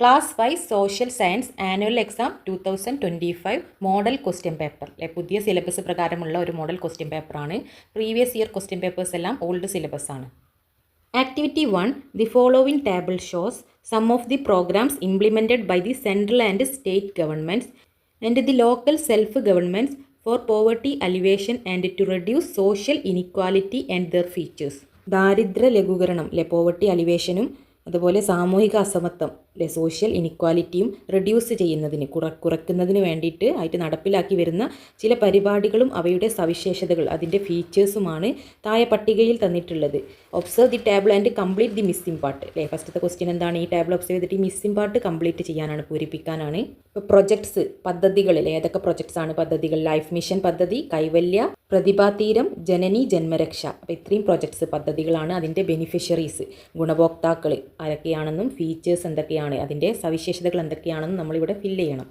Class 5 social science annual exam 2025 model question paper പുതിയ syllabus പ്രകാരമുള്ള ഒരു മോഡൽ ക്വസ്റ്റ്യൻ പേപ്പറാണ്. പ്രീവിയസ് ഇയർ ക്വസ്റ്റ്യൻ പേപ്പേഴ്സ് എല്ലാം ഓൾഡ് സിലബസ് ആണ്. Activity 1. The following table shows some of the programmes implemented by the central and state governments and the local self governments for poverty alleviation and to reduce social inequality and their features. ദാരിദ്ര്യ ലഘൂകരണം poverty അലിവേഷനും അതുപോലെ സാമൂഹിക അസമത്വം social ഇനിക്വാലിറ്റിയും reduce ചെയ്യുന്നതിന് കുറയ്ക്കുന്നതിന് വേണ്ടിയിട്ട് ആയിട്ട് നടപ്പിലാക്കി വരുന്ന ചില പരിപാടികളും അവയുടെ സവിശേഷതകൾ അതിൻ്റെ ഫീച്ചേഴ്സുമാണ് താഴെ പട്ടികയിൽ തന്നിട്ടുള്ളത്. Observe the table and complete the missing part. ഫസ്റ്റത്തെ ക്വസ്റ്റ്യൻ എന്താണ്? ഈ ടേബിൾ ഒബ്സർവ് ചെയ്തിട്ട് ഈ മിസ്സിംഗ് പാർട്ട് കംപ്ലീറ്റ് ചെയ്യാനാണ്, പൂരിപ്പിക്കാനാണ്. ഇപ്പോൾ പ്രൊജക്ട്സ് പദ്ധതികളിൽ ഏതൊക്കെ പ്രൊജക്ട്സ് ആണ് പദ്ധതികൾ? ലൈഫ് മിഷൻ പദ്ധതി, കൈവല്യ, പ്രതിഭാതീരം, ജനനി ജന്മരക്ഷ. അപ്പോൾ ഇത്രയും പ്രൊജക്ട്സ് പദ്ധതികളാണ്. അതിൻ്റെ ബെനിഫിഷ്യറീസ് ഗുണഭോക്താക്കൾ ആരൊക്കെയാണെന്നും ഫീച്ചേഴ്സ് എന്തൊക്കെയാണ്, അതിൻ്റെ സവിശേഷതകൾ എന്തൊക്കെയാണെന്നും നമ്മളിവിടെ ഫില്ല് ചെയ്യണം.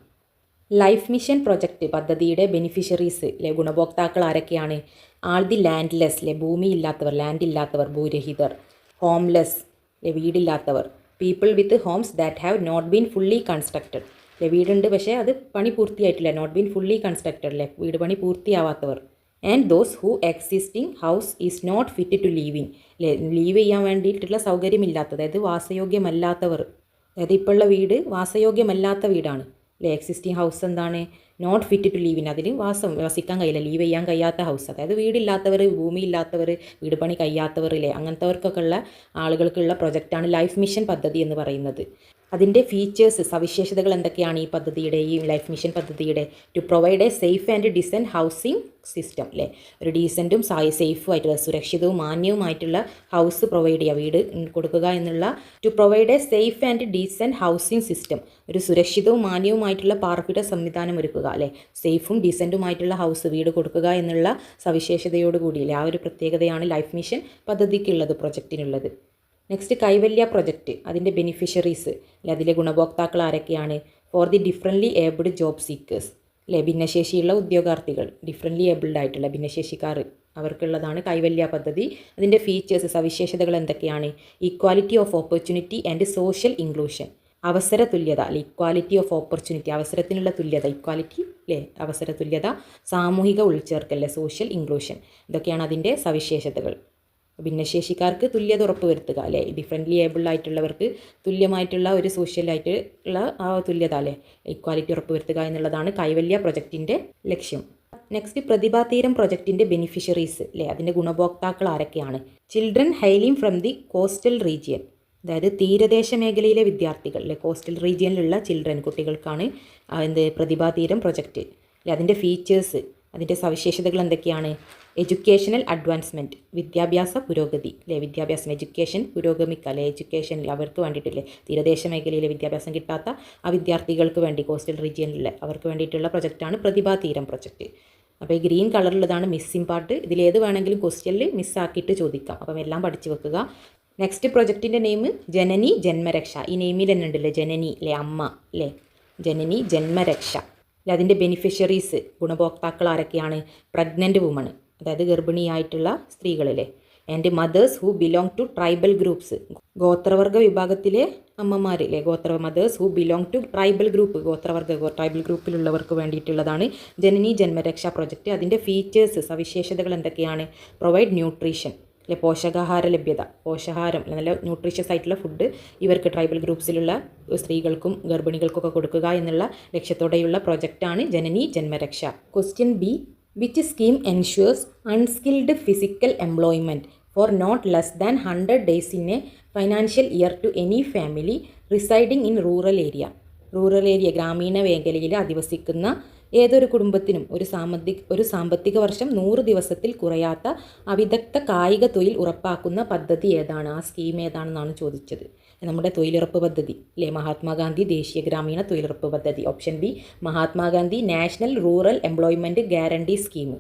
ലൈഫ് മിഷൻ പ്രൊജക്റ്റ് പദ്ധതിയുടെ ബെനിഫിഷ്യറീസ് ഗുണഭോക്താക്കൾ ആരൊക്കെയാണ്? ആൾ ദി ലാൻഡ്ലെസ് ഭൂമി ഇല്ലാത്തവർ, ലാൻഡ് ഇല്ലാത്തവർ, ഭൂരഹിതർ. ഹോംലെസ് വീടില്ലാത്തവർ. People with homes that have not been fully constructed വീടുണ്ട് പക്ഷേ അത് പണി പൂർത്തിയായിട്ടില്ല, നോട്ട് ബീൻ ഫുള്ളി കൺസ്ട്രക്റ്റഡ് വീട് പണി പൂർത്തിയാവാത്തവർ. And those who existing house is not fit to live in live ചെയ്യാൻ വേണ്ടിയിട്ടുള്ള സൗകര്യമില്ലാത്തത്, അതായത് വാസയോഗ്യമല്ലാത്തവർ. അതായത് ഇപ്പോഴുള്ള വീട് വാസയോഗ്യമല്ലാത്ത വീടാണ് എക്സിസ്റ്റിംഗ് ഹൗസ് എന്താണ്? Not fit to live in, അതിൽ വസിക്കാൻ കഴിയില്ല, ലീവ് ചെയ്യാൻ കഴിയാത്ത ഹൗസ്. അതായത് വീടില്ലാത്തവർ, ഭൂമിയില്ലാത്തവർ, വീട് പണി കഴിയാത്തവർ അങ്ങനത്തെവർക്കൊക്കെ ഉള്ള ആളുകൾക്കുള്ള പ്രൊജക്റ്റാണ് ലൈഫ് മിഷൻ പദ്ധതി എന്ന് പറയുന്നത്. അതിൻ്റെ ഫീച്ചേഴ്സ് സവിശേഷതകൾ എന്തൊക്കെയാണ് ഈ പദ്ധതിയുടെ, ഈ ലൈഫ് മിഷൻ പദ്ധതിയുടെ? To provide a safe and decent housing system ഒരു ഡീസൻറ്റും സേഫും ആയിട്ടുള്ള സുരക്ഷിതവും മാന്യവുമായിട്ടുള്ള ഹൗസ് പ്രൊവൈഡ് ചെയ്യുക, വീട് കൊടുക്കുക എന്നുള്ള. To provide a safe and decent housing system, ഒരു സുരക്ഷിതവും മാന്യവുമായിട്ടുള്ള പാർപ്പിട സംവിധാനം ഒരുക്കുക സേഫും ഡീസൻറ്റുമായിട്ടുള്ള ഹൗസ് വീട് കൊടുക്കുക എന്നുള്ള സവിശേഷതയോടുകൂടി ആ ഒരു പ്രത്യേകതയാണ് ലൈഫ് മിഷൻ പദ്ധതിക്കുള്ളത്, പ്രൊജക്റ്റിനുള്ളത്. നെക്സ്റ്റ് കൈവല്യ പ്രൊജക്റ്റ്, അതിൻ്റെ ബെനിഫിഷ്യറീസ് അതിലെ ഗുണഭോക്താക്കൾ ആരൊക്കെയാണ്? For the differently abled job seekers ഭിന്നശേഷിയുള്ള ഉദ്യോഗാർത്ഥികൾ, ഡിഫറൻ്റ്ലി ഏബിൾഡ് ആയിട്ടുള്ള ഭിന്നശേഷിക്കാർ അവർക്കുള്ളതാണ് കൈവല്യ പദ്ധതി. അതിൻ്റെ ഫീച്ചേഴ്സ് സവിശേഷതകൾ എന്തൊക്കെയാണ്? Equality of opportunity and social inclusion, അവസര തുല്യത ഇക്വാലിറ്റി ഓഫ് ഓപ്പർച്യൂണിറ്റി, അവസരത്തിനുള്ള തുല്യത, ഇക്വാലിറ്റി അവസര തുല്യത, സാമൂഹിക ഉൾച്ചേർക്കൽ സോഷ്യൽ ഇൻക്ലൂഷൻ, ഇതൊക്കെയാണ് അതിൻ്റെ സവിശേഷതകൾ. ഭിന്നശേഷിക്കാർക്ക് തുല്യത ഉറപ്പുവരുത്തുക ഡിഫറൻ്റ്ലി ഏബിൾഡ് ആയിട്ടുള്ളവർക്ക് തുല്യമായിട്ടുള്ള ഒരു സോഷ്യലായിട്ടുള്ള ആ തുല്യത ഇക്വാലിറ്റി ഉറപ്പുവരുത്തുക എന്നുള്ളതാണ് കൈവല്യ പ്രൊജക്റ്റിൻ്റെ ലക്ഷ്യം. നെക്സ്റ്റ് പ്രതിഭാതീരം പ്രൊജക്റ്റിൻ്റെ ബെനിഫിഷ്യറീസ് അതിൻ്റെ ഗുണഭോക്താക്കൾ ആരൊക്കെയാണ്? Children hailing from the coastal region, അതായത് തീരദേശ മേഖലയിലെ വിദ്യാർത്ഥികൾ കോസ്റ്റൽ റീജിയനിലുള്ള ചിൽഡ്രൻ കുട്ടികൾക്കാണ് പ്രതിഭാതീരം പ്രൊജക്റ്റ്. അതിൻ്റെ ഫീച്ചേഴ്സ്, അതിൻ്റെ സവിശേഷതകൾ എന്തൊക്കെയാണ്? എഡ്യൂക്കേഷണൽ അഡ്വാൻസ്മെൻറ്റ്, വിദ്യാഭ്യാസ പുരോഗതി വിദ്യാഭ്യാസം എഡ്യൂക്കേഷൻ പുരോഗമിക്കുക എഡ്യൂക്കേഷനിൽ അവർക്ക് വേണ്ടിയിട്ടില്ലേ തീരദേശ മേഖലയിലെ വിദ്യാഭ്യാസം കിട്ടാത്ത ആ വിദ്യാർത്ഥികൾക്ക് വേണ്ടി കോസ്റ്റൽ റീജിയനിലുള്ള അവർക്ക് വേണ്ടിയിട്ടുള്ള പ്രൊജക്റ്റാണ് പ്രതിഭാതീരം പ്രൊജക്റ്റ്. അപ്പോൾ ഈ ഗ്രീൻ കളറിലുള്ളതാണ് മിസ്സിംഗ് പാർട്ട്. ഇതിലേത് വേണമെങ്കിലും ക്വസ്റ്റ്യനിൽ മിസ്സാക്കിയിട്ട് ചോദിക്കാം, അപ്പം എല്ലാം പഠിച്ചു വെക്കുക. നെക്സ്റ്റ് പ്രൊജക്റ്റിൻ്റെ നെയിം ജനനി ജന്മരക്ഷ. ഈ നെയിമിൽ തന്നെ ഉണ്ടല്ലേ ജനനി അമ്മ ജനനി ജന്മരക്ഷ. അതിൻ്റെ ബെനിഫിഷ്യറീസ് ഗുണഭോക്താക്കൾ ആരൊക്കെയാണ്? പ്രഗ്നൻ്റ് വുമൺ, അതായത് ഗർഭിണിയായിട്ടുള്ള സ്ത്രീകളിലെ. And mothers who belong to tribal groups, ഗോത്രവർഗ വിഭാഗത്തിലെ അമ്മമാർ mothers who belong to tribal group, tribal ഗ്രൂപ്പിലുള്ളവർക്ക് വേണ്ടിയിട്ടുള്ളതാണ് ജനനി ജന്മരക്ഷ പ്രൊജക്റ്റ്. അതിൻ്റെ ഫീച്ചേഴ്സ് സവിശേഷതകൾ എന്തൊക്കെയാണ്? പ്രൊവൈഡ് ന്യൂട്രീഷൻ പോഷകാഹാര ലഭ്യത, പോഷകാഹാരം നല്ല ന്യൂട്രീഷ്യസ് ആയിട്ടുള്ള ഫുഡ് ഇവർക്ക് ട്രൈബൽ ഗ്രൂപ്പ്സിലുള്ള സ്ത്രീകൾക്കും ഗർഭിണികൾക്കൊക്കെ കൊടുക്കുക എന്നുള്ള ലക്ഷ്യത്തോടെയുള്ള പ്രൊജക്റ്റാണ് Janani Janmaraksha. Question B, which scheme ensures unskilled physical employment for not less than 100 days in a financial year to any family residing in rural area ഗ്രാമീണ മേഖലയിൽ അധിവസിക്കുന്ന ഏതൊരു കുടുംബത്തിനും ഒരു സാമ്പത്തിക വർഷം 100 ദിവസത്തിൽ കുറയാത്ത അവിദഗ്ധ കായിക തൊഴിൽ ഉറപ്പാക്കുന്ന പദ്ധതി ഏതാണ്? ആ സ്കീം ഏതാണെന്നാണ് ചോദിച്ചത്. നമ്മുടെ തൊഴിലുറപ്പ് പദ്ധതി മഹാത്മാഗാന്ധി ദേശീയ ഗ്രാമീണ തൊഴിലുറപ്പ് പദ്ധതി. Option B Mahatma Gandhi national rural employment guarantee scheme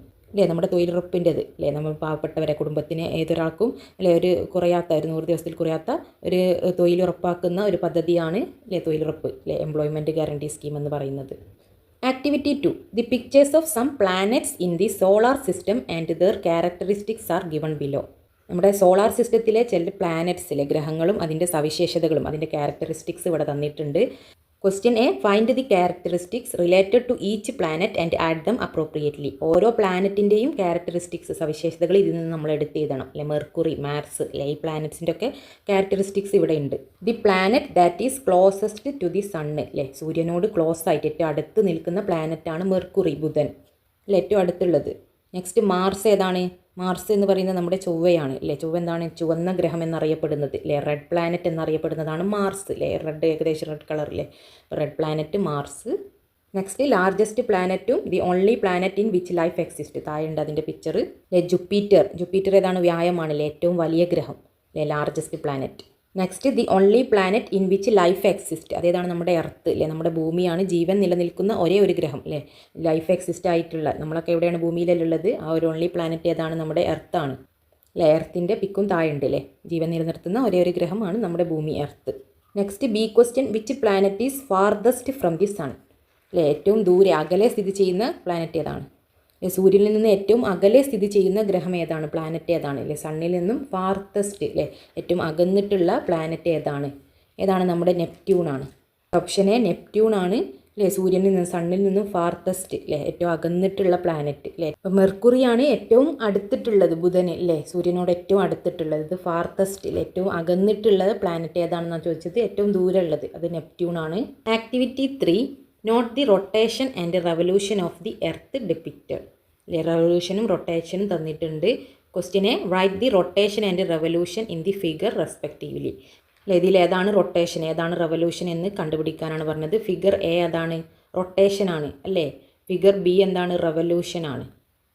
നമ്മുടെ തൊഴിലുറപ്പിൻ്റെത് നമ്മൾ പാവപ്പെട്ടവരെ കുടുംബത്തിന് ഏതൊരാൾക്കും ഒരു കുറയാത്ത ഒരു 100 ദിവസത്തിൽ കുറയാത്ത ഒരു തൊഴിലുറപ്പാക്കുന്ന ഒരു പദ്ധതിയാണ് തൊഴിലുറപ്പ് എംപ്ലോയ്മെൻറ്റ് ഗ്യാരണ്ടി സ്കീം എന്ന് പറയുന്നത്. Activity 2. The pictures of some planets in the solar system and their characteristics are given below. നമ്മുടെ സോളാർ സിസ്റ്റത്തിലെ ചില പ്ലാനറ്റ്സിലെ ഗ്രഹങ്ങളും അതിൻ്റെ സവിശേഷതകളും അതിൻ്റെ ക്യാരക്ടറിസ്റ്റിക്സ് ഇവിടെ തന്നിട്ടുണ്ട്. Question A, find the characteristics related to each planet and add them appropriately. ഓരോ പ്ലാനറ്റിൻ്റെയും ക്യാരക്ടറിസ്റ്റിക്സ് സവിശേഷതകൾ ഇതിൽ നിന്ന് നമ്മൾ എടുത്ത് എഴുതണം. അല്ലെ മെർക്കുറി, മാർസ്, അല്ലെ ഈ പ്ലാനറ്റ്സിൻ്റെ ഒക്കെ ക്യാരക്ടറിസ്റ്റിക്സ് ഇവിടെ ഉണ്ട്. The planet that is closest to the sun, അല്ലെ സൂര്യനോട് ക്ലോസ് ആയിട്ട് ഏറ്റവും അടുത്ത് നിൽക്കുന്ന പ്ലാനറ്റാണ് മെർക്കുറി, ബുധൻ, അല്ലെ ഏറ്റവും അടുത്തുള്ളത്. നെക്സ്റ്റ് മാർസ് ഏതാണ്? മാർസ് എന്ന് പറയുന്നത് നമ്മുടെ ചൊവ്വയാണ്, അല്ലേ. ചൊവ്വ എന്താണ്? ചുവന്ന ഗ്രഹം എന്നറിയപ്പെടുന്നത്, അല്ലേ. റെഡ് പ്ലാനറ്റ് എന്നറിയപ്പെടുന്നതാണ് മാർസ്, അല്ലേ. റെഡ്, ഏകദേശം റെഡ് കളറില്ലേ. Red planet Mars. Next largest പ്ലാനറ്റും the only planet in which life exist. താഴെയുണ്ട് അതിൻ്റെ പിക്ചർ. ജുപ്പിറ്റർ. ജുപ്പിറ്റർ ഏതാണ്? വ്യാഴമാണല്ലേ, ഏറ്റവും വലിയ ഗ്രഹം, അല്ലേ, largest planet. Next the only planet in which life exist. അതേതാണ്? നമ്മുടെ എർത്ത്, അല്ലേ. നമ്മുടെ ഭൂമിയാണ് ജീവൻ നിലനിൽക്കുന്ന ഒരേ ഒരു ഗ്രഹം, അല്ലേ. ലൈഫ് എക്സിസ്റ്റ് ആയിട്ടുള്ള, നമ്മളൊക്കെ എവിടെയാണ്? ഭൂമിയിലുള്ളത്. ആ ഒരു ഓൺലി പ്ലാനറ്റ് ഏതാണ്? നമ്മുടെ എർത്താണ്, അല്ലേ. എർത്തിൻ്റെ പിക്കും താഴെയുണ്ട്, അല്ലേ. ജീവൻ നിലനിർത്തുന്ന ഒരേ ഒരു ഗ്രഹമാണ് നമ്മുടെ ഭൂമി, earth. Next B question, which planet is farthest from the sun, അല്ലേ. ഏറ്റവും ദൂരെ അകലെ സ്ഥിതി ചെയ്യുന്ന പ്ലാനറ്റ് ഏതാണ്? സൂര്യനിൽ നിന്ന് ഏറ്റവും അകലെ സ്ഥിതി ചെയ്യുന്ന ഗ്രഹം ഏതാണ്? പ്ലാനറ്റ് ഏതാണ്? അല്ലേ. സണ്ണിൽ നിന്നും ഫാർത്തസ്റ്റ്, അല്ലേ, ഏറ്റവും അകന്നിട്ടുള്ള പ്ലാനറ്റ് ഏതാണ്? ഏതാണ്? നമ്മുടെ നെപ്റ്റ്യൂണാണ്. ഓപ്ഷൻ എ നെപ്റ്റ്യൂണാണ്, അല്ലേ. സൂര്യനിൽ നിന്നും, സണ്ണിൽ നിന്നും ഫാർത്തസ്റ്റ്, അല്ലേ, ഏറ്റവും അകന്നിട്ടുള്ള പ്ലാനറ്റ്, അല്ലേ. അപ്പോൾ മെർക്കുറിയാണ് ഏറ്റവും അടുത്തിട്ടുള്ളത്, ബുധന്, അല്ലേ, സൂര്യനോട് ഏറ്റവും അടുത്തിട്ടുള്ളത്. ഇത് ഫാർത്തസ്റ്റ്, അല്ലേ, ഏറ്റവും അകന്നിട്ടുള്ളത് പ്ലാനറ്റ് ഏതാണെന്നാണ് ചോദിച്ചത്. ഏറ്റവും ദൂരമുള്ളത് അത് നെപ്റ്റ്യൂണാണ്. Activity 3, note the rotation and revolution of the Earth depicted. അല്ലേ, റെവല്യൂഷനും റൊട്ടേഷനും തന്നിട്ടുണ്ട്. Question A, write the rotation and revolution in the figure respectively. അല്ലേ, ഇതിൽ ഏതാണ് റൊട്ടേഷൻ, ഏതാണ് റെവല്യൂഷൻ എന്ന് കണ്ടുപിടിക്കാനാണ് പറഞ്ഞത്. ഫിഗർ എ ഏതാണ്? റൊട്ടേഷനാണ്, അല്ലേ. ഫിഗർ ബി എന്താണ്? റെവല്യൂഷനാണ്,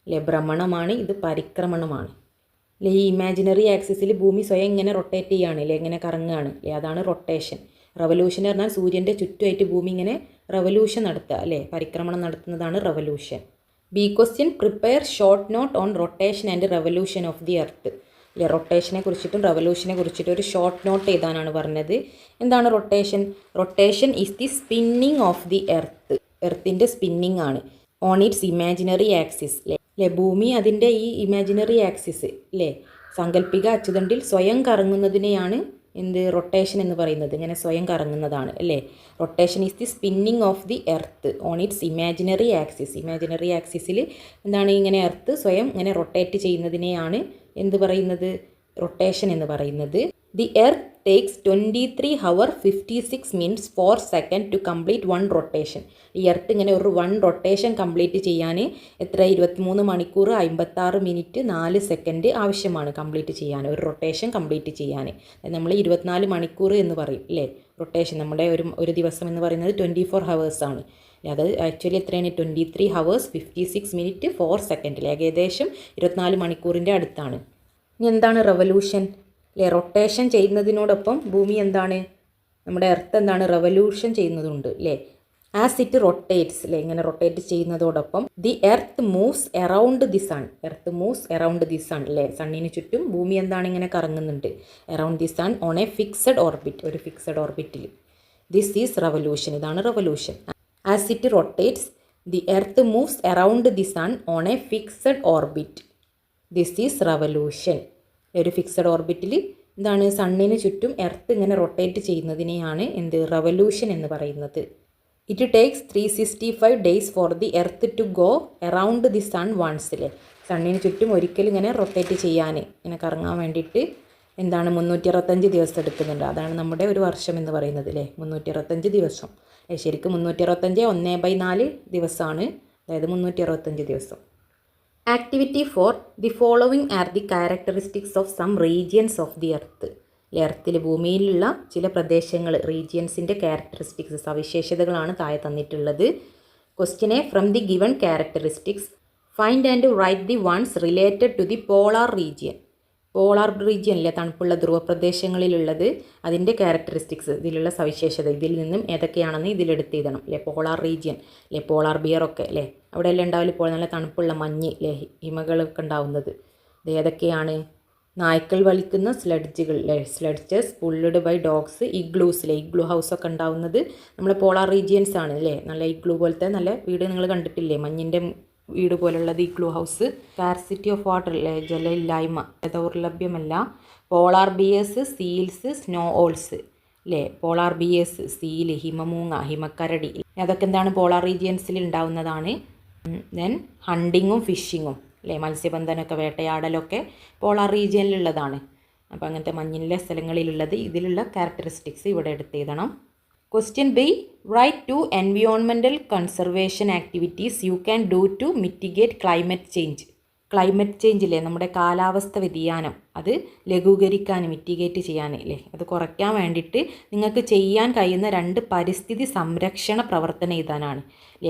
അല്ലേ. ഭ്രമണമാണ്, ഇത് പരിക്രമണമാണ്, അല്ലേ. ഈ ഇമാജിനറി ആക്സിസിൽ ഭൂമി സ്വയം ഇങ്ങനെ റൊട്ടേറ്റ് ചെയ്യുകയാണ്, അല്ലേ, ഇങ്ങനെ കറങ്ങുകയാണ്, അല്ലേ, അതാണ് റൊട്ടേഷൻ. റെവല്യൂഷൻ എന്ന് പറഞ്ഞാൽ സൂര്യൻ്റെ ചുറ്റുമായിട്ട് ഭൂമി ഇങ്ങനെ റെവല്യൂഷൻ നടത്തുക, അല്ലേ, പരിക്രമണം നടത്തുന്നതാണ് revolution. B question, prepare short note on rotation and revolution of the earth. അല്ലേ, റൊട്ടേഷനെ കുറിച്ചിട്ടും റെവല്യൂഷനെ കുറിച്ചിട്ടും ഒരു ഷോർട്ട് നോട്ട് എഴുതാനാണ് പറഞ്ഞത്. എന്താണ് rotation? Rotation is the spinning of the Earth. എർത്തിൻ്റെ സ്പിന്നിങ് ആണ് ഓൺ ഇറ്റ്സ് ഇമാജിനറി ആക്സിസ്, അല്ലേ. ഭൂമി അതിൻ്റെ ഈ ഇമാജിനറി ആക്സിസ്, അല്ലേ, സാങ്കല്പിക അച്ചുതണ്ടിൽ സ്വയം കറങ്ങുന്നതിനെയാണ് എന്ത്? റൊട്ടേഷൻ എന്ന് പറയുന്നത്. ഇങ്ങനെ സ്വയം കറങ്ങുന്നതാണ്, അല്ലേ. Rotation is the spinning of the earth on its imaginary axis. Imaginary ആക്സിസിൽ എന്താണ്? ഇങ്ങനെ എർത്ത് സ്വയം ഇങ്ങനെ റൊട്ടേറ്റ് ചെയ്യുന്നതിനെയാണ് എന്ത് പറയുന്നത്? റൊട്ടേഷൻ എന്ന് പറയുന്നത്. The earth takes 23 hours 56 minutes 4 seconds to complete 1 rotation. ഈ എർത്ത് ഇങ്ങനെ ഒരു 1 റൊട്ടേഷൻ കംപ്ലീറ്റ് ചെയ്യാൻ എത്ര? 23 മണിക്കൂർ 56 മിനിറ്റ് 4 സെക്കൻഡ് ആവശ്യമാണ് കംപ്ലീറ്റ് ചെയ്യാൻ, ഒരു റൊട്ടേഷൻ കംപ്ലീറ്റ് ചെയ്യാൻ. നമ്മൾ 24 മണിക്കൂർ എന്ന് പറയും, അല്ലേ, റൊട്ടേഷൻ. നമ്മുടെ ഒരു ദിവസം എന്ന് പറയുന്നത് 24 hours ആണ്. അത് ആക്ച്വലി എത്രയാണ്? 23 hours 56 minutes 4 seconds, ഏകദേശം 24 മണിക്കൂറിൻ്റെ അടുത്താണ്. ഇനി എന്താണ് റെവല്യൂഷൻ? അല്ലേ, റൊട്ടേഷൻ ചെയ്യുന്നതിനോടൊപ്പം ഭൂമി എന്താണ്? നമ്മുടെ എർത്ത് എന്താണ്? റെവല്യൂഷൻ ചെയ്യുന്നതുണ്ട്, അല്ലേ. ആസ് ഇറ്റ് റൊട്ടേറ്റ്സ്, അല്ലേ, ഇങ്ങനെ റൊട്ടേറ്റ് ചെയ്യുന്നതോടൊപ്പം the Earth moves around the sun. Earth moves around the sun, അല്ലേ, സണ്ണിന് ചുറ്റും ഭൂമി എന്താണ്? ഇങ്ങനെ കറങ്ങുന്നുണ്ട്, around the sun on a fixed orbit, ഒരു ഫിക്സഡ് ഓർബിറ്റിൽ. ദിസ് ഈസ് റെവല്യൂഷൻ, ഇതാണ് revolution. As it rotates the Earth moves around the sun on a fixed orbit. This is revolution. ഒരു ഫിക്സഡ് ഓർബിറ്റിൽ എന്താണ്? സണ്ണിന് ചുറ്റും എർത്ത് ഇങ്ങനെ റൊട്ടേറ്റ് ചെയ്യുന്നതിനെയാണ് എന്ത്? റെവല്യൂഷൻ എന്ന് പറയുന്നത്. It takes 365 days for the earth to go around the sun once, അല്ലേ. സണ്ണിന് ചുറ്റും ഒരിക്കലും ഇങ്ങനെ റൊട്ടേറ്റ് ചെയ്യാൻ, ഇങ്ങനെ കറങ്ങാൻ വേണ്ടിയിട്ട് എന്താണ്? 365 ദിവസം എടുക്കുന്നുണ്ട്. അതാണ് നമ്മുടെ ഒരു വർഷം എന്ന് പറയുന്നത്, അല്ലേ. 365 ദിവസം. ശരിക്കും 365 1/4 ദിവസമാണ്, അതായത് 365 ദിവസം. Activity 4, the following are the characteristics of some regions of the Earth. എർത്തിൽ ഭൂമിയിലുള്ള ചില പ്രദേശങ്ങൾ, റീജിയൻസിൻ്റെ ക്യാരക്ടറിസ്റ്റിക്സ് സവിശേഷതകളാണ് താഴെ തന്നിട്ടുള്ളത്. Question A, from the given characteristics find and write the ones related to the polar region. Polar റീജിയനിലെ തണുപ്പുള്ള ധ്രുവപ്രദേശങ്ങളിലുള്ളത്, അതിൻ്റെ ക്യാരക്ടറിസ്റ്റിക്സ്, ഇതിലുള്ള സവിശേഷത, ഇതിൽ നിന്നും ഏതൊക്കെയാണെന്ന് ഇതിലെടുത്ത് എഴുതണം, അല്ലേ. പോളാർ റീജിയൻ, അല്ലേ, പോളാർ ബിയറൊക്കെ, അല്ലേ, അവിടെ എല്ലാം ഉണ്ടാവില്ല ഇപ്പോൾ നല്ല തണുപ്പുള്ള മഞ്ഞ്, അല്ലേ, ഹിമകളൊക്കെ ഉണ്ടാവുന്നത്. ഇത് ഏതൊക്കെയാണ്? നായ്ക്കൾ വലിക്കുന്ന സ്ലെഡ്ജുകൾ, അല്ലേ, സ്ലെഡ്ജസ് പുള്ളിഡ് ബൈ ഡോഗ്സ്, ഇഗ്ലൂസ്, അല്ലേ, ഇഗ്ലൂ ഹൗസൊക്കെ ഉണ്ടാവുന്നത് നമ്മളെ പോളാർ റീജിയൻസ് ആണ്, അല്ലേ. നല്ല ഇഗ്ലൂ പോലത്തെ നല്ല വീട് നിങ്ങൾ കണ്ടിട്ടില്ലേ? മഞ്ഞിൻ്റെ വീട് പോലുള്ളത് igloo house. Scarcity of water അല്ലേ, ജലമില്ലായ്മ, ദൗർലഭ്യമല്ല. Polar bears, seals, snow owls അല്ലേ. പോളാർ ബിയേഴ്സ്, സീൽ, ഹിമമൂങ്ങ, ഹിമക്കരടി, അതൊക്കെ എന്താണ് പോളാർ റീജിയൻസിൽ ഉണ്ടാവുന്നതാണ്. ദെൻ ഹണ്ടിങ്ങും ഫിഷിങ്ങും അല്ലേ, മത്സ്യബന്ധനമൊക്കെ വേട്ടയാടലൊക്കെ പോളാർ റീജിയനിലുള്ളതാണ്. അപ്പോൾ അങ്ങനത്തെ മഞ്ഞിലെ സ്ഥലങ്ങളിലുള്ളത് ഇതിലുള്ള ക്യാരക്ടറിസ്റ്റിക്സ് ഇവിടെ എടുത്തെഴുതണം. Question B. Write 2 environmental conservation activities you can do to mitigate climate change. Climate ചേഞ്ചില്ലേ, നമ്മുടെ കാലാവസ്ഥ വ്യതിയാനം അത് ലഘൂകരിക്കാൻ, മിറ്റിഗേറ്റ് ചെയ്യാൻ അല്ലേ, അത് കുറയ്ക്കാൻ വേണ്ടിയിട്ട് നിങ്ങൾക്ക് ചെയ്യാൻ കഴിയുന്ന 2 പരിസ്ഥിതി സംരക്ഷണ പ്രവർത്തനം എഴുതാനാണ്.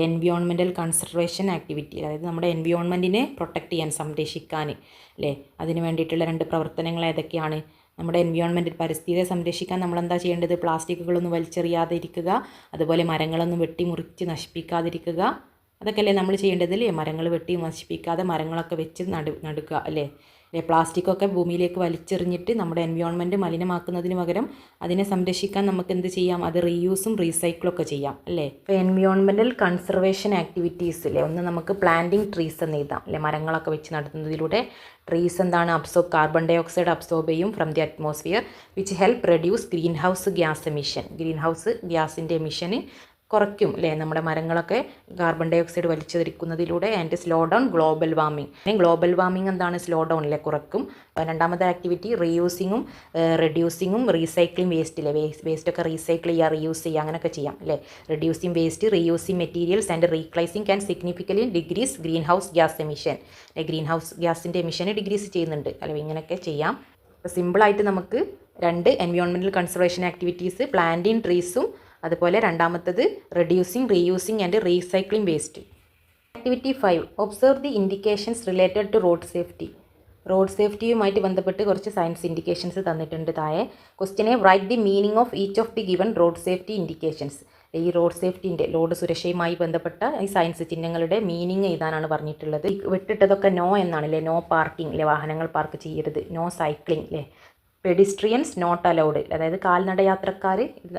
എൻവിയോൺമെൻറ്റൽ കൺസർവേഷൻ ആക്ടിവിറ്റി, അതായത് നമ്മുടെ എൻവിയോൺമെൻറ്റിനെ പ്രൊട്ടക്റ്റ് ചെയ്യാൻ, സംരക്ഷിക്കാൻ അല്ലേ, അതിന് വേണ്ടിയിട്ടുള്ള 2 പ്രവർത്തനങ്ങൾ ഏതൊക്കെയാണ്? നമ്മുടെ എൻവിയോൺമെൻറ്റ്, പരിസ്ഥിതിയെ സംരക്ഷിക്കാൻ നമ്മളെന്താ ചെയ്യേണ്ടത്? പ്ലാസ്റ്റിക്കുകളൊന്നും വലിച്ചെറിയാതെ ഇരിക്കുക, അതുപോലെ മരങ്ങളൊന്നും വെട്ടിമുറിച്ച് നശിപ്പിക്കാതിരിക്കുക, അതൊക്കെ അല്ലേ നമ്മൾ ചെയ്യേണ്ടത് അല്ലേ. മരങ്ങൾ വെട്ടി നശിപ്പിക്കാതെ മരങ്ങളൊക്കെ വെച്ച് നടുക അല്ലേ. പ്ലാസ്റ്റിക്കൊക്കെ ഭൂമിയിലേക്ക് വലിച്ചെറിഞ്ഞിട്ട് നമ്മുടെ എൻവിയോൺമെൻറ്റ് മലിനമാക്കുന്നതിന് പകരം അതിനെ സംരക്ഷിക്കാൻ നമുക്ക് എന്ത് ചെയ്യാം? അത് റീയൂസും റീസൈക്കിളും ഒക്കെ ചെയ്യാം അല്ലേ. ഇപ്പോൾ എൻവിയോൺമെൻറ്റൽ കൺസർവേഷൻ ആക്ടിവിറ്റീസ് അല്ലേ, ഒന്ന് നമുക്ക് പ്ലാന്റിങ് ട്രീസ് എന്ന് എഴുതാം അല്ലേ. മരങ്ങളൊക്കെ വെച്ച് നടത്തുന്നതിലൂടെ ട്രീസ് എന്താണ്, കാർബൺ ഡൈ ഓക്സൈഡ് അബ്സോർബ് ചെയ്യും from the atmosphere, which help reduce greenhouse gas emission. Greenhouse ഗ്യാസിൻ്റെ എമിഷന് കുറയ്ക്കും അല്ലേ. നമ്മുടെ മരങ്ങളൊക്കെ കാർബൺ ഡൈ ഓക്സൈഡ് വലിച്ചെറിക്കുന്നതിലൂടെ and slow down global warming. Global warming എന്താണ്? സ്ലോ ഡൗൺ അല്ലേ, കുറക്കും. രണ്ടാമത്തെ ആക്ടിവിറ്റി റീയൂസിങ്ങും റെഡ്യൂസിങ്ങും റീസൈക്ലിംഗ് വേസ്റ്റില്ലേ, വേസ്റ്റൊക്കെ റീസൈക്കിൾ ചെയ്യുക, റീയൂസ് ചെയ്യുക, അങ്ങനെയൊക്കെ ചെയ്യാം അല്ലേ. Reducing waste, reusing materials and recycling can significantly decrease greenhouse gas emission. Greenhouse ഗ്യാസിൻ്റെ എമിഷനെ ഡിഗ്രീസ് ചെയ്യുന്നുണ്ട് അല്ലെ. ഇങ്ങനെയൊക്കെ ചെയ്യാം. അപ്പോൾ സിമ്പിളായിട്ട് നമുക്ക് 2 എൻവിയോൺമെൻറ്റൽ കൺസർവേഷൻ ആക്ടിവിറ്റീസ്, പ്ലാന്റിങ് ട്രീസും അതുപോലെ രണ്ടാമത്തത് reducing, reusing and recycling waste. Activity 5. Observe the indications related to road safety. Road സേഫ്റ്റിയുമായിട്ട് ബന്ധപ്പെട്ട് കുറച്ച് സയൻസ് ഇൻഡിക്കേഷൻസ് തന്നിട്ടുണ്ട് താഴെ. ക്വസ്റ്റ്യനെ write the meaning of each of the given road safety indications. ഈ റോഡ് സേഫ്റ്റിൻ്റെ, റോഡ് സുരക്ഷയുമായി ബന്ധപ്പെട്ട ഈ സയൻസ് ചിഹ്നങ്ങളുടെ മീനിങ് എഴുതാനാണ് പറഞ്ഞിട്ടുള്ളത്. വിട്ടിട്ടതൊക്കെ നോ എന്നാണ് അല്ലേ. നോ പാർക്കിംഗ് അല്ലേ, വാഹനങ്ങൾ പാർക്ക് ചെയ്യരുത്. നോ സൈക്ലിംഗ് അല്ലേ. പെഡിസ്ട്രിയൻസ് നോട്ട് അലൗഡ്, അതായത് കാൽനടയാത്രക്കാർ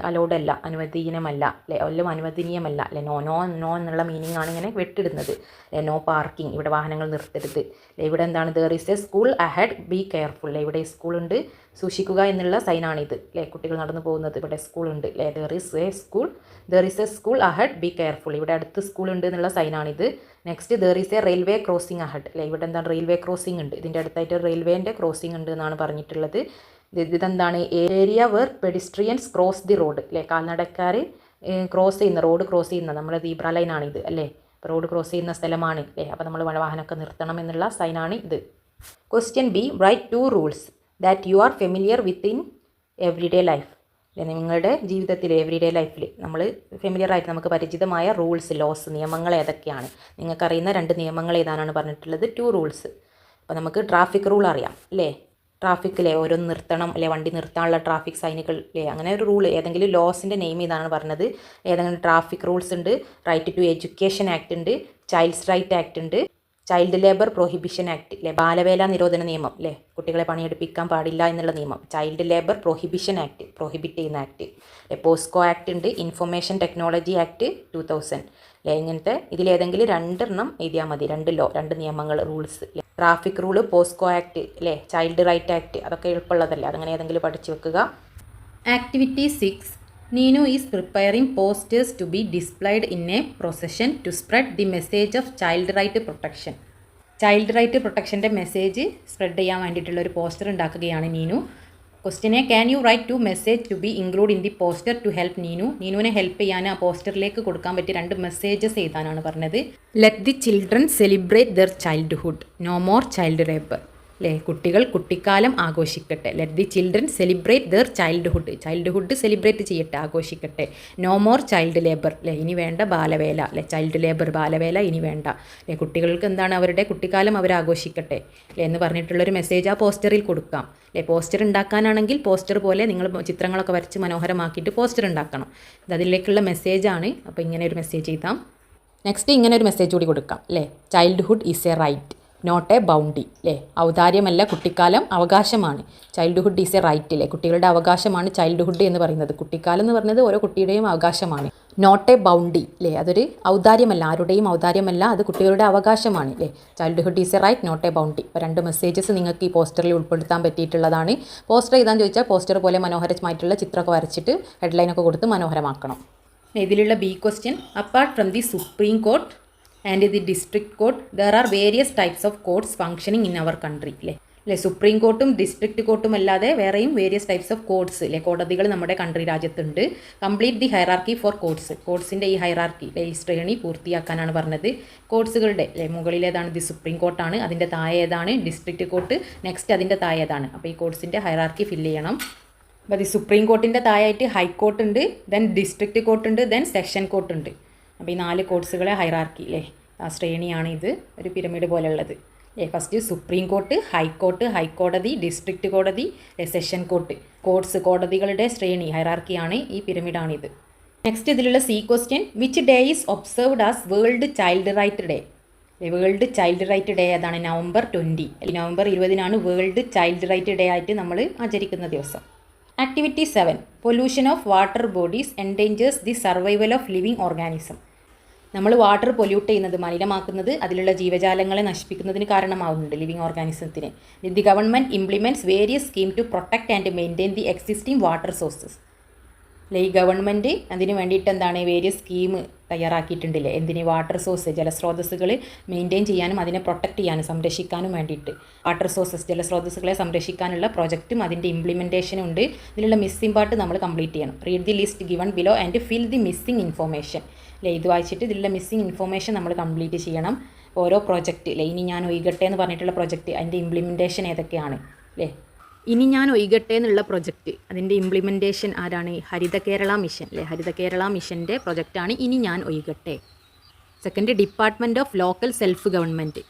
അലൗഡ് അല്ല, അനുവദനീയമല്ല അല്ലേ, എല്ലാം അനുവദനീയമല്ല അല്ലേ. നോ നോ നോ എന്നുള്ള മീനിങ് ആണ് ഇങ്ങനെ വെട്ടിടുന്നത്. നോ പാർക്കിംഗ്, ഇവിടെ വാഹനങ്ങൾ നിർത്തരുത്. ഇവിടെ എന്താണ്? There is a school ahead, be careful. ഇവിടെ സ്കൂളുണ്ട്, സൂക്ഷിക്കുക എന്നുള്ള സൈനാണിത് അല്ലേ. കുട്ടികൾ നടന്നു പോകുന്നത്, ഇവിടെ സ്കൂളുണ്ട് അല്ലേ. There is a school ahead, be careful. ഇവിടെ അടുത്ത് സ്കൂളുണ്ട് എന്നുള്ള സൈനാണിത്. Next there is a railway crossing ahead അല്ലേ. ഇവിടെ എന്താണ്? റെയിൽവേ ക്രോസിംഗ് ഉണ്ട്, ഇതിൻ്റെ അടുത്തായിട്ട് റെയിൽവേൻ്റെ ക്രോസിംഗ് ഉണ്ട് എന്നാണ് പറഞ്ഞിട്ടുള്ളത്. ഇതെന്താണ്? Area where pedestrians cross the road അല്ലേ. കാൽനടക്കാർ ക്രോസ് ചെയ്യുന്ന, റോഡ് ക്രോസ് ചെയ്യുന്ന, നമ്മുടെ സീബ്ര ലൈനാണിത് അല്ലേ. റോഡ് ക്രോസ് ചെയ്യുന്ന സ്ഥലമാണ് അല്ലേ. അപ്പോൾ നമ്മൾ വാഹനമൊക്കെ നിർത്തണം എന്നുള്ള സൈനാണ് ഇത്. Question B. Write 2 rules that you are familiar with in everyday life. നിങ്ങളുടെ ജീവിതത്തിൽ എവറിഡേ ലൈഫിൽ നമ്മൾ ഫെമിലിയറായിട്ട് നമുക്ക് പരിചിതമായ റൂൾസ്, ലോസ്, നിയമങ്ങൾ ഏതൊക്കെയാണ്? നിങ്ങൾക്കറിയുന്ന 2 നിയമങ്ങൾ ഏതാണെന്ന് പറഞ്ഞിട്ടുള്ളത്. 2 റൂൾസ്. അപ്പോൾ നമുക്ക് ട്രാഫിക് റൂൾ അറിയാം അല്ലേ. ട്രാഫിക്കിലെ ഓരോന്ന് നിർത്തണം അല്ലെ, വണ്ടി നിർത്താനുള്ള ട്രാഫിക് സൈനുകൾ അല്ലേ, അങ്ങനെ ഒരു റൂൾ. ഏതെങ്കിലും ലോസിൻ്റെ നെയിം ഇതാണ് പറഞ്ഞത്. ഏതെങ്കിലും ട്രാഫിക് റൂൾസ് ഉണ്ട്. റൈറ്റ് ടു എഡ്യൂക്കേഷൻ ആക്ട് ഉണ്ട്, ചൈൽഡ്സ് റൈറ്റ് ആക്ട് ഉണ്ട്, ചൈൽഡ് ലേബർ പ്രൊഹിബിഷൻ ആക്ട് അല്ലേ, ബാലവേല നിരോധന നിയമം അല്ലേ, കുട്ടികളെ പണിയെടുപ്പിക്കാൻ പാടില്ല എന്നുള്ള നിയമം. Child labour prohibition act, prohibit ചെയ്യുന്ന ആക്ട്. പോസ്കോ ആക്ട് ഉണ്ട്, ഇൻഫർമേഷൻ ടെക്നോളജി ആക്ട് 2000 അല്ലേ. ഇങ്ങനത്തെ ഇതിലേതെങ്കിലും 2 എണ്ണം എഴുതിയാൽ മതി. 2 നിയമങ്ങൾ, rules. Traffic rule, POCSO act അല്ലേ, ചൈൽഡ് റൈറ്റ് ആക്ട്, അതൊക്കെ എളുപ്പമുള്ളതല്ലേ, അതങ്ങനെ ഏതെങ്കിലും പഠിച്ചു വെക്കുക. Activity 6. Neenu is preparing posters to be displayed in a procession to spread the message of child right protection. Child right പ്രൊട്ടക്ഷൻ്റെ മെസ്സേജ് സ്പ്രെഡ് ചെയ്യാൻ വേണ്ടിയിട്ടുള്ള ഒരു പോസ്റ്റർ ഉണ്ടാക്കുകയാണ് നീനു. ക്വസ്റ്റ്യനെ can you write 2 message to be include in the poster to help Neenu. നീനുവിനെ help ചെയ്യാൻ ആ പോസ്റ്ററിലേക്ക് കൊടുക്കാൻ പറ്റിയ 2 മെസ്സേജസ് എഴുതാനാണ് പറഞ്ഞത്. Let the children celebrate their childhood, no more child labour അല്ലേ. കുട്ടികൾ കുട്ടിക്കാലം ആഘോഷിക്കട്ടെ. Let the children celebrate their childhood celebrate ചെയ്യട്ടെ, ആഘോഷിക്കട്ടെ. നോ മോർ ചൈൽഡ് ലേബർ അല്ലേ, ഇനി വേണ്ട ബാലവേല അല്ലേ. ചൈൽഡ് ലേബർ, ബാലവേല ഇനി വേണ്ട അല്ലേ. കുട്ടികൾക്ക് എന്താണ്, അവരുടെ കുട്ടിക്കാലം അവർ ആഘോഷിക്കട്ടെ അല്ലേ എന്ന് പറഞ്ഞിട്ടുള്ളൊരു മെസ്സേജ് ആ പോസ്റ്ററിൽ കൊടുക്കാം അല്ലേ. പോസ്റ്റർ ഉണ്ടാക്കാനാണെങ്കിൽ പോസ്റ്റർ പോലെ നിങ്ങൾ ചിത്രങ്ങളൊക്കെ വരച്ച് മനോഹരമാക്കിയിട്ട് പോസ്റ്റർ ഉണ്ടാക്കണം. ഇത് അതിലേക്കുള്ള മെസ്സേജാണ്. അപ്പോൾ ഇങ്ങനെ ഒരു മെസ്സേജ് ചെയ്താം. നെക്സ്റ്റ് ഇങ്ങനെ ഒരു മെസ്സേജ് കൂടി കൊടുക്കാം അല്ലേ. Childhood is a right, not a bounty അല്ലേ. ഔദാര്യമല്ല, കുട്ടിക്കാലം അവകാശമാണ്. ചൈൽഡ്ഹുഡ് ഈസ് എ റൈറ്റ് അല്ലേ, കുട്ടികളുടെ അവകാശമാണ് ചൈൽഡ്ഹുഡ് എന്ന് പറയുന്നത്. കുട്ടിക്കാലം എന്ന് പറയുന്നത് ഓരോ കുട്ടിയുടെയും അവകാശമാണ്. നോട്ട് എ ബൗണ്ടി അല്ലേ, അതൊരു ഔദാര്യമല്ല, ആരുടെയും ഔദാര്യമല്ല, അത് കുട്ടികളുടെ അവകാശമാണ് അല്ലേ. Childhood is a right not a bounty. ഇപ്പോൾ 2 മെസ്സേജസ് നിങ്ങൾക്ക് ഈ പോസ്റ്ററിൽ ഉൾപ്പെടുത്താൻ പറ്റിയിട്ടുള്ളതാണ്. പോസ്റ്റർ എഴുതാൻ ചോദിച്ചാൽ പോസ്റ്റർ പോലെ മനോഹരമായിട്ടുള്ള ചിത്രമൊക്കെ വരച്ചിട്ട് ഹെഡ്ലൈനൊക്കെ കൊടുത്ത് മനോഹരമാക്കണം. ഇതിലുള്ള B question, apart from the Supreme Court and the district court there are various types of courts functioning in our country അല്ലേ. സുപ്രീം കോർട്ടും ഡിസ്ട്രിക്ട് കോർട്ടും അല്ലാതെ വേറെയും വേരിയസ് ടൈപ്സ് ഓഫ് കോർട്ട്സ് അല്ലേ, കോടതികൾ നമ്മുടെ കൺട്രി രാജ്യത്തുണ്ട്. Complete the hierarchy for courts, കോർട്ട്സിൻ്റെ ഈ ഹൈറാർക്കി ഈ ശ്രേണി പൂർത്തിയാക്കാനാണ് പറഞ്ഞത്. കോർട്ട്സുകളുടെ അല്ലേ മുകളിലേതാണ് ദി സുപ്രീം കോർട്ടാണ്, അതിൻ്റെ താഴെ ഏതാണ് ഡിസ്ട്രിക്ട് കോർട്ട്, നെക്സ്റ്റ് അതിൻ്റെ താഴെ ഏതാണ്. അപ്പോൾ ഈ കോർട്ട്സിൻ്റെ ഹൈറാർക്കി ഫില്ല് ചെയ്യണം. അപ്പോൾ ഈ സുപ്രീം കോർട്ടിൻ്റെ താഴെയായിട്ട് ഹൈക്കോർട്ട് ഉണ്ട്, ദെൻ ഡിസ്ട്രിക്ട് കോർട്ട് ഉണ്ട്, ദെൻ സെക്ഷൻ കോർട്ട് ഉണ്ട്. അപ്പോൾ ഈ 4 കോർട്ട്സുകളെ ഹൈറാർക്കി അല്ലേ, ആ ശ്രേണിയാണ് ഇത്, ഒരു പിരമിഡ് പോലെയുള്ളത്. ഫസ്റ്റ് സുപ്രീം കോർട്ട്, ഹൈക്കോർട്ട്, ഹൈക്കോടതി, ഡിസ്ട്രിക്ട് കോടതി, സെഷൻ കോർട്ട്, കോർട്ട്സ് കോടതികളുടെ ശ്രേണി ഹൈറാർക്കിയാണ്, ഈ പിരമിഡാണിത്. നെക്സ്റ്റ് ഇതിലുള്ള C question, which day is observed as World Child Right Day. World Child Right Day ഏതാണ്? നവംബർ 20. നവംബർ 20-നാണ് വേൾഡ് ചൈൽഡ് റൈറ്റ് ഡേ ആയിട്ട് നമ്മൾ ആചരിക്കുന്ന ദിവസം. Activity 7, pollution of water bodies endangers the survival of living organism. നമ്മൾ water pollute ചെയ്യുന്നത്, മലിനമാക്കുന്നത് അതിലുള്ള ജീവജാലങ്ങളെ നശിപ്പിക്കുന്നതിന് കാരണമാവുന്നുണ്ട്, ലിവിങ് ഓർഗാനിസത്തിന്. The government implements various scheme to protect and maintain the existing water sources. ഈ ഗവൺമെൻറ് അതിന് വേണ്ടിയിട്ട് എന്താണ് വേരിയസ് സ്കീം തയ്യാറാക്കിയിട്ടുണ്ടല്ലേ, എന്തിന്? വാട്ടർ സോഴ്സ് ജലസ്രോതസ്സുകൾ മെയിൻറ്റെയിൻ ചെയ്യാനും അതിനെ പ്രൊട്ടക്റ്റ് ചെയ്യാനും സംരക്ഷിക്കാനും വേണ്ടിയിട്ട്. വാട്ടർ സോഴ്സസ് ജലസ്രോതസ്സുകളെ സംരക്ഷിക്കാനുള്ള പ്രൊജക്റ്റും അതിൻ്റെ ഇംപ്ലിമെൻറ്റേഷനും ഉണ്ട്. ഇതിലുള്ള മിസ്സിംഗ് പാർട്ട് നമ്മൾ കംപ്ലീറ്റ് ചെയ്യണം. Read the list given below and fill the missing information അല്ലേ. ഇത് വായിച്ചിട്ട് ഇതിലുള്ള മിസ്സിംഗ് ഇൻഫോർമേഷൻ നമ്മൾ കംപ്ലീറ്റ് ചെയ്യണം. ഓരോ പ്രോജക്റ്റ് അല്ലേ, ഇനി ഞാൻ ഒഴികട്ടെ എന്ന് പറഞ്ഞിട്ടുള്ള പ്രോജക്റ്റ്, അതിൻ്റെ ഇംപ്ലിമെൻറ്റേഷൻ ഏതൊക്കെയാണ് അല്ലേ. ഇനി ഞാൻ ഒഴികട്ടെ എന്നുള്ള പ്രൊജക്റ്റ്, അതിൻ്റെ ഇംപ്ലിമെൻറ്റേഷൻ ആരാണ്? ഹരിത കേരള മിഷൻ അല്ലേ, ഹരിത കേരള മിഷൻ്റെ പ്രൊജക്റ്റാണ് ഇനി ഞാൻ ഒഴികട്ടെ. Second, department of local self government,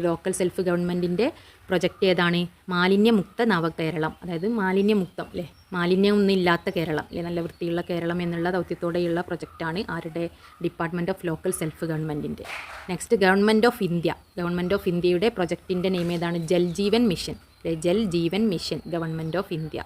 local self ഗവൺമെൻറ്റിൻ്റെ പ്രൊജക്റ്റ് ഏതാണ്? മാലിന്യമുക്ത നവകേരളം, അതായത് മാലിന്യമുക്തം അല്ലേ, മാലിന്യമൊന്നും ഇല്ലാത്ത കേരളം അല്ലേ, നല്ല വൃത്തിയുള്ള കേരളം എന്നുള്ള ദൗത്യത്തോടെയുള്ള പ്രൊജക്റ്റാണ് ആരുടെ? ഡിപ്പാർട്ട്മെൻറ്റ് ഓഫ് ലോക്കൽ സെൽഫ് ഗവൺമെൻറ്റിൻ്റെ. Next, government of India, government of ഇന്ത്യയുടെ പ്രൊജക്റ്റിൻ്റെ നെയിം ഏതാണ്? Jal Jeevan mission, Jal Jeevan mission, government of India.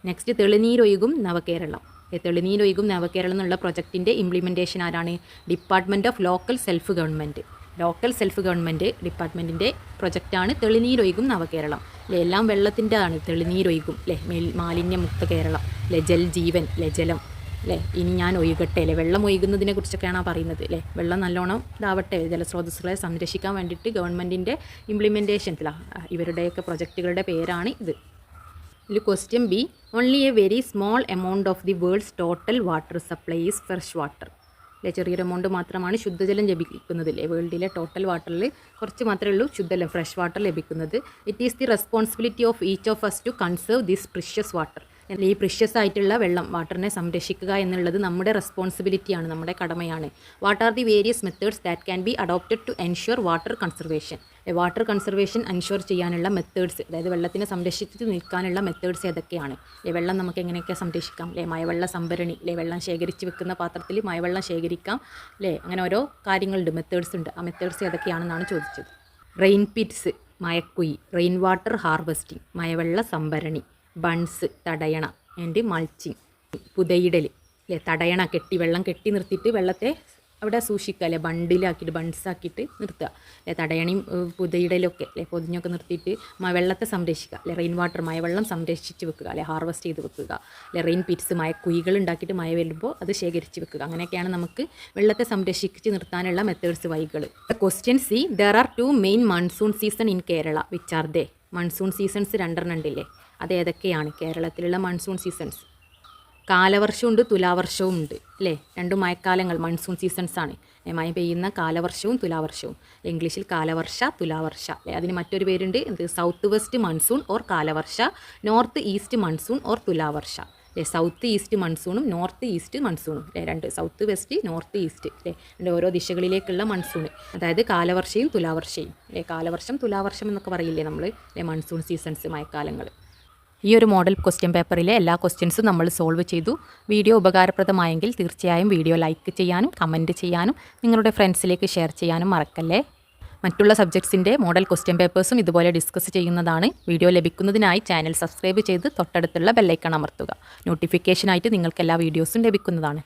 Next, Thelineerozhukum Navakeralam, Thelineerozhukum Navakeralam എന്നുള്ള പ്രൊജക്റ്റിൻ്റെ ഇംപ്ലിമെൻറ്റേഷൻ ആരാണ്? Department of local self government, local self government ഡിപ്പാർട്ട്മെൻറ്റിൻ്റെ പ്രൊജക്റ്റാണ് തെളിനീരൊഴുകും നവകേരളം അല്ലേ. എല്ലാം വെള്ളത്തിൻ്റെ ആണ്, തെളിനീരൊഴുകും അല്ലേ, മാലിന്യമുക്ത കേരളം അല്ലേ, ജൽ ജീവൻ അല്ലേ, ജലം അല്ലേ. ഇനി ഞാൻ ഒഴുകട്ടെ അല്ലേ, വെള്ളം ഒഴുകുന്നതിനെ കുറിച്ചൊക്കെയാണ് പറയുന്നത് അല്ലേ. വെള്ളം നല്ലോണം ഇതാവട്ടെ, ജലസ്രോതസ്സുകളെ സംരക്ഷിക്കാൻ വേണ്ടിയിട്ട് ഗവൺമെൻറ്റിൻ്റെ ഇംപ്ലിമെൻറ്റേഷനിലാണ് ഇവരുടെയൊക്കെ പ്രൊജക്റ്റുകളുടെ പേരാണ് ഇത്. ഇതിൽ question B, only A very small amount of the worlds total water supply is fresh water അല്ലേ. ചെറിയൊരു എമൗണ്ട് മാത്രമാണ് ശുദ്ധജലം ലഭിക്കുന്നത് അല്ലേ. വേൾഡിലെ ടോട്ടൽ വാട്ടറിൽ കുറച്ച് മാത്രമേ ഉള്ളൂ ശുദ്ധജലം, ഫ്രഷ് വാട്ടർ ലഭിക്കുന്നത്. It is the responsibility of each of us to conserve this precious water. ഈ പ്രിഷ്യസ് ആയിട്ടുള്ള വെള്ളം, വാട്ടറിനെ സംരക്ഷിക്കുക എന്നുള്ളത് നമ്മുടെ റെസ്പോൺസിബിലിറ്റിയാണ്, നമ്മുടെ കടമയാണ്. What are the various methods that can be adopted to ensure water conservation. Water conservation ensure ചെയ്യാനുള്ള മെത്തേഡ്സ്, അതായത് വെള്ളത്തിനെ സംരക്ഷിച്ച് നിൽക്കാനുള്ള മെത്തേഡ്സ് ഏതൊക്കെയാണ്? വെള്ളം നമുക്ക് എങ്ങനെയൊക്കെ സംരക്ഷിക്കാം അല്ലേ. മഴവെള്ള സംഭരണി അല്ലേ, വെള്ളം ശേഖരിച്ച് വെക്കുന്ന പാത്രത്തിൽ മഴവെള്ളം ശേഖരിക്കാം അല്ലേ. അങ്ങനെ ഓരോ കാര്യങ്ങളുണ്ട്, മെത്തേഡ്സ് ഉണ്ട്. ആ മെത്തേഡ്സ് ഏതൊക്കെയാണെന്നാണ് ചോദിച്ചത്. റെയിൻ പിറ്റ്സ്, മഴക്കുഴി, റെയിൻ വാട്ടർ ഹാർവെസ്റ്റിംഗ്, മഴവെള്ള സംഭരണി, ബൺസ്, തടയണ ആൻഡ് മൾച്ചിങ്, പുതയിടൽ അല്ലേ, തടയണ വെള്ളം കെട്ടി നിർത്തിയിട്ട് വെള്ളത്തെ അവിടെ സൂക്ഷിക്കുക അല്ലേ, ബണ്ടിലാക്കിയിട്ട് ബൺസാക്കിയിട്ട് നിർത്തുക അല്ലേ. തടയണയും പുതയിടലൊക്കെ അല്ലേ, പൊതിഞ്ഞൊക്കെ നിർത്തിയിട്ട് വെള്ളത്തെ സംരക്ഷിക്കുക അല്ലെ. റെയിൻ വാട്ടർ, മഴവെള്ളം സംരക്ഷിച്ച് വെക്കുക അല്ലെ, ഹാർവെസ്റ്റ് ചെയ്ത് വെക്കുക അല്ലെ. റെയിൻ പിറ്റ്സ്, കുഴികൾ ഉണ്ടാക്കിയിട്ട് മഴ വരുമ്പോൾ അത് ശേഖരിച്ച് വെക്കുക. അങ്ങനെയൊക്കെയാണ് നമുക്ക് വെള്ളത്തെ സംരക്ഷിച്ച് നിർത്താനുള്ള മെത്തേഡ്സ്, വഴികൾ. Question C, there are 2 main monsoon season in Kerala, which are they? Monsoon seasons 2 ഉണ്ടല്ലേ, അതേതൊക്കെയാണ് കേരളത്തിലുള്ള മൺസൂൺ സീസൺസ്? കാലവർഷമുണ്ട്, തുലാവർഷവും ഉണ്ട് അല്ലേ. 2 മഴക്കാലങ്ങൾ മൺസൂൺ സീസൺസാണ്. മഴ പെയ്യുന്ന കാലവർഷവും തുലാവർഷവും, ഇംഗ്ലീഷിൽ കാലവർഷ, തുലാവർഷ അല്ലേ. അതിന് മറ്റൊരു പേരുണ്ട്, എന്ത്? സൗത്ത് വെസ്റ്റ് മൺസൂൺ ഓർ കാലവർഷ, north east monsoon or Thulavarsha അല്ലേ. സൗത്ത് ഈസ്റ്റ് മൺസൂണും നോർത്ത് ഈസ്റ്റ് മൺസൂണും അല്ലേ, 2 സൗത്ത് വെസ്റ്റ്, നോർത്ത് ഈസ്റ്റ് അല്ലേ, ഓരോ ദിശകളിലേക്കുള്ള മൺസൂൺ, അതായത് കാലവർഷയും തുലാവർഷയും അല്ലേ. കാലവർഷം, തുലാവർഷം എന്നൊക്കെ പറയില്ലേ നമ്മൾ അല്ലേ, മൺസൂൺ സീസൺസ്, മഴക്കാലങ്ങൾ. ഈ ഒരു മോഡൽ ക്വസ്റ്റ്യൻ പേപ്പറിലെ എല്ലാ ക്വസ്റ്റ്യൻസും നമ്മൾ സോൾവ് ചെയ്തു. വീഡിയോ ഉപകാരപ്രദമായെങ്കിൽ തീർച്ചയായും വീഡിയോ ലൈക്ക് ചെയ്യാനും കമൻറ്റ് ചെയ്യാനും നിങ്ങളുടെ ഫ്രണ്ട്സിലേക്ക് ഷെയർ ചെയ്യാനും മറക്കല്ലേ. മറ്റുള്ള സബ്ജക്ട്സിൻ്റെ മോഡൽ ക്വസ്റ്റ്യൻ പേപ്പേഴ്സും ഇതുപോലെ ഡിസ്കസ് ചെയ്യുന്നതാണ്. വീഡിയോ ലഭിക്കുന്നതിനായി ചാനൽ സബ്സ്ക്രൈബ് ചെയ്ത് തൊട്ടടുത്തുള്ള ബെല്ലൈക്കൺ അമർത്തുക. നോട്ടിഫിക്കേഷനായിട്ട് നിങ്ങൾക്ക് എല്ലാ വീഡിയോസും ലഭിക്കുന്നതാണ്.